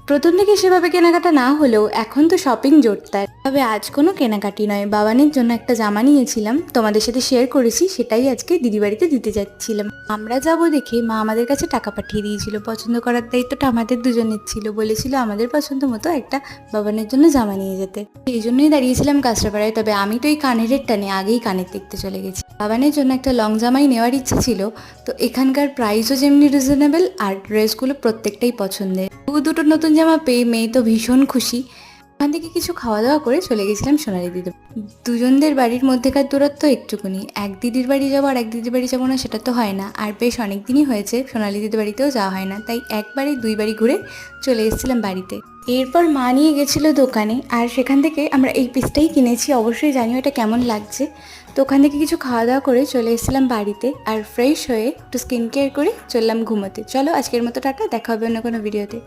প্রথম থেকে সেভাবে কেনাকাটা না হলেও এখন তো শপিং জোরদার। তবে আজ কোনো কেনাকাটি নয়, বাবানের জন্য একটা জামা নিয়েছিলাম, তোমাদের সাথে শেয়ার করেছি, সেটাই আজকে দিদি বাড়িতে দিতে যাচ্ছিলাম। আমরা যাব দেখে মা আমাদের কাছে টাকা পাঠিয়ে দিয়েছিল। পছন্দ করার দায়িত্বটা আমাদের দুজনের ছিল, বলেছিল আমাদের পছন্দ মতো একটা বাবানের জন্য জামা নিয়ে যেতে। এই জন্যই দাঁড়িয়েছিলাম কাঁচরাপাড়ায়। তবে আমি তো এই কানের টানে আগেই কানের দেখতে চলে গেছি। বাবানের জন্য একটা লং জামাই নেওয়ার ইচ্ছা ছিল, তো এখানকার প্রাইসও যেমনি রিজনেবল আর ড্রেসগুলো প্রত্যেকটাই পছন্দের। দুটো নতুন জামা পেয়ে মেয়ে তো ভীষণ খুশি। ওখান থেকে কিছু খাওয়া দাওয়া করে চলে গেছিলাম সোনালি দিদির। দুজনদের বাড়ির মধ্যেকার দূরত্ব একটুকুনি, এক দিদির বাড়ি যাবো আর এক দিদির বাড়ি যাবো না সেটা তো হয় না। আর বেশ অনেক দিনই হয়েছে সোনালি দিদির বাড়িতেও যাওয়া হয় না, তাই একবারে দুই বাড়ি ঘুরে চলে এসেছিলাম বাড়িতে। এরপর মা নিয়ে গেছিলো দোকানে, আর সেখান থেকে আমরা এই পিসটাই কিনেছি। অবশ্যই জানিও এটা কেমন লাগছে। তো ওখান থেকে কিছু খাওয়া দাওয়া করে চলে এসেছিলাম বাড়িতে, আর ফ্রেশ হয়ে একটু স্কিন কেয়ার করে চললাম ঘুমোতে। চলো আজকের মতো টাটা, দেখা হবে অন্য কোনো ভিডিওতে।